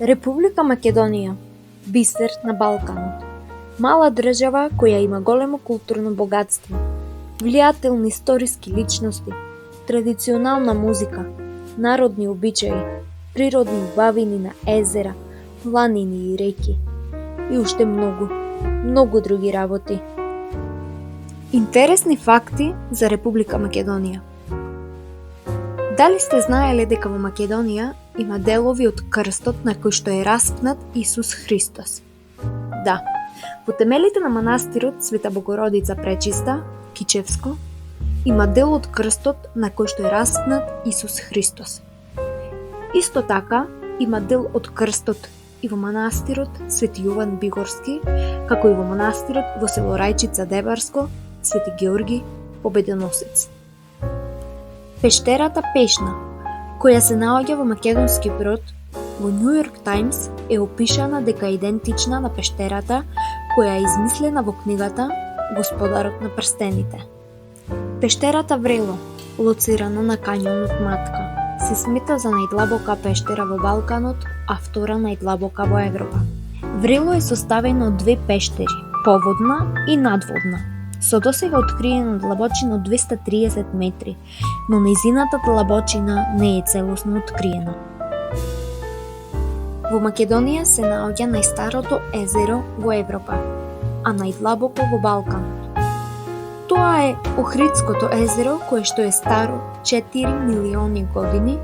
Република Македонија, бисер на Балканот. Мала држава која има големо културно богатство, влијателни историски личности, традиционална музика, народни обичаи, природни убавини на езера, планини и реки и уште многу други работи. Интересни факти за Република Македонија. Дали сте знаеле дека во Македонија има делови од крстот на кој што е распнат Исус Христос? Да, во темелите на манастирот Света Богородица Пречиста, Кичевско, има дел од крстот на кој што е распнат Исус Христос. Исто така има дел од крстот и во манастирот Свети Јован Бигорски, како и во манастирот во село Рајчица Дебарско, Свети Георги Победоносец. Пештерата Пешна, која се наоѓа во Македонски Брод, во Нью Йорк Таймс е опишана дека е идентична на пештерата која е измислена во книгата Господарот на прстените. Пештерата Врело, лоцирана на кањонот Матка, се смета за најдлабока пештера во Балканот, а втора најдлабока во Европа. Врело е составено од две пештери, поводна и надводна, со досега откриена длабочина од 230 метри, но нејзината длабочина не е целосно откриена. Во Македонија се наоѓа најстарото езеро во Европа, а најдлабоко во Балканот. Тоа е Охридското езеро, кое што е старо 4 милиони години,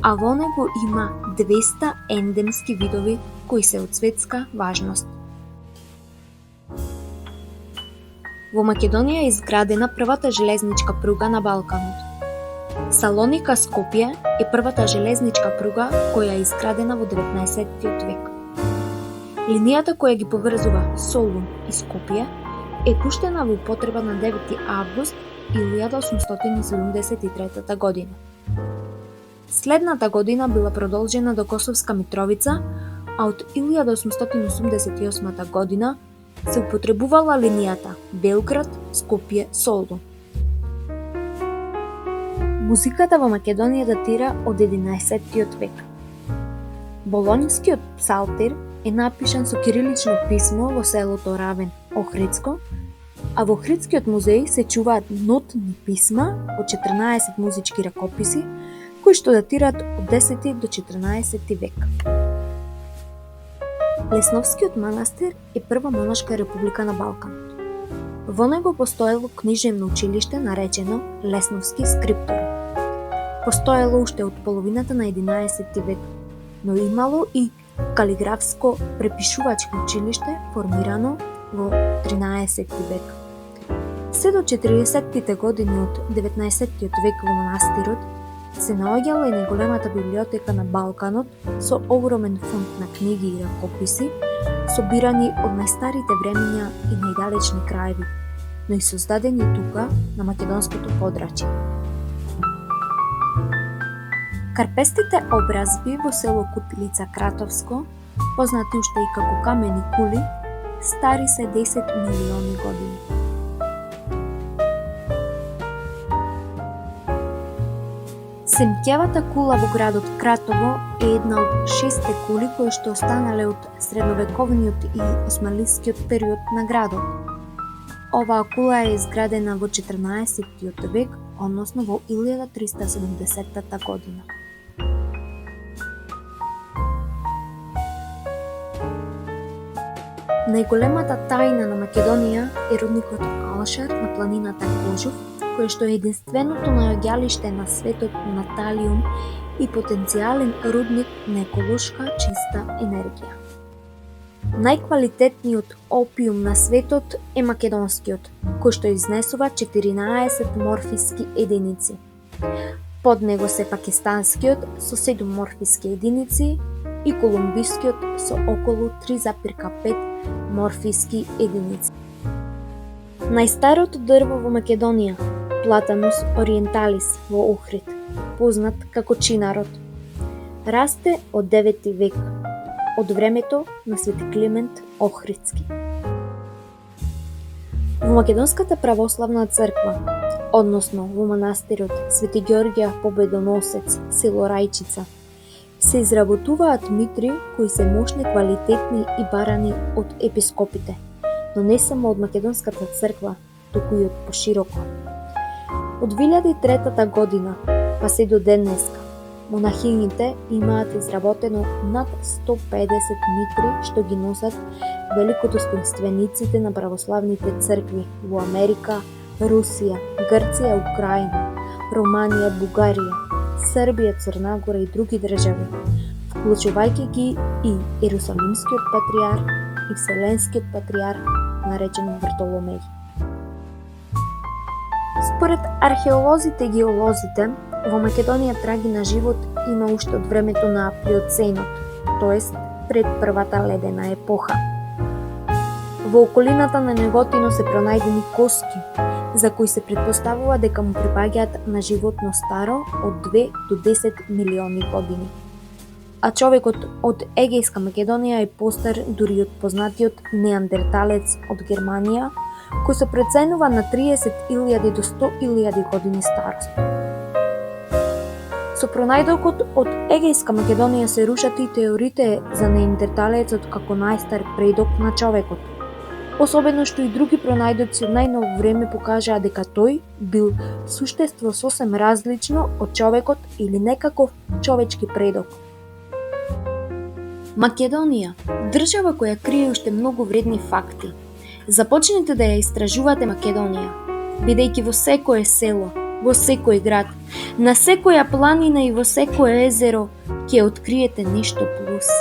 а во него има 200 ендемски видови кои се од светска важност. Во Македонија е изградена првата железничка пруга на Балканот. Салоника Скопје е првата железничка пруга која е изградена во 19 век. Линијата која ги поврзува Солун и Скопје е пуштена во употреба на 9 август 1873 година. Следната година била продолжена до Косовска Митровица, а од 1888 година се употребувала линијата Белград-Скопје-Солун. Музиката во Македонија датира од 11 век. Болонјскиот псалтир е напишан со кирилично писмо во селото Равен, Охридско, а во Охридскиот музеј се чуваат нотни писма од 14 музички ракописи, кои што датираат од 10 до 14 век. Лесновскиот манастир е прва монашка република на Балканот. Во него постоело книжевно училиште наречено Лесновски скриптори. Постоело уште од половината на 11 век, но имало и калиграфско препишувачко училиште формирано во 13 век. Се до 40-тите години од 19 век во манастирот се наоѓала и најголемата библиотека на Балканот со огромен фонд на книги и ракописи, собирани од најстарите времиња и најдалечни краеви, но и создадени тука на македонското подрачје. Карпестите образби во село Кутлица Кратовско, познати уште и како камени кули, стари се 10 милиони години. Семќевата кула во градот Кратово е една од 6 кули кои што останале од средновековниот и османлискиот период на градот. Оваа кула е изградена во 14 век, односно во 1370 година. Најголемата тајна на Македонија е рудникот Алшар на планината Кожув, кое што е единственото наоѓалиште на светот на талиум и потенцијален рудник на еколошка чиста енергија. Најквалитетниот опиум на светот е македонскиот, кој што изнесува 14 морфиски единици. Под него се пакистанскиот со 7 морфиски единици и колумбискиот со околу 3,5 морфиски единици. Најстарото дрво во Македонија, Платанус ориенталис во Охрид, познат како чинарот, расте од 9 век, од времето на Свети Климент Охридски. Во Македонската православна црква, односно во манастирот Свети Георгија Победоносец, село Рајчица, се изработуваат митри кои се мощни, квалитетни и барани од епископите, но не само од Македонската црква, туку и од пошироко. Од 2003 година па се до денеска, монахините имаат изработено над 150 митри што ги носат великодостојствениците на православните цркви во Америка, Русија, Грција, Украина, Романија, Бугарија, Србија, Црна Гора и други држави, вклучувајќи ги и Ерусалимскиот патријарх и Вселенскиот патријарх, наречен Вартоломеј. Според археолозите и геолозите, во Македонија траги на живот има уште од времето на Плиоценот, тоест пред првата ледена епоха. Во околината на Неготино се пронајдени коски, за кои се претпоставува дека му припаѓаат на животно старо од 2 до 10 милиони години. А човекот од Егејска Македонија е постар дури од познатиот неандерталец од Германија, кој се проценува на 30.000 до 100.000 години старост. Со пронајдокот од Егејска Македонија се рушат и теориите за неандерталецот како најстар предок на човекот. Особено што и други пронајдоци од најново време покажаа дека тој бил суштество сосем различно од човекот или некаков човечки предок. Македонија, држава која крие уште многу вредни факти. Започнете да ја истражувате Македонија, бидејќи во секое село, во секој град, на секоја планина и во секое езеро ќе откриете нешто плюс.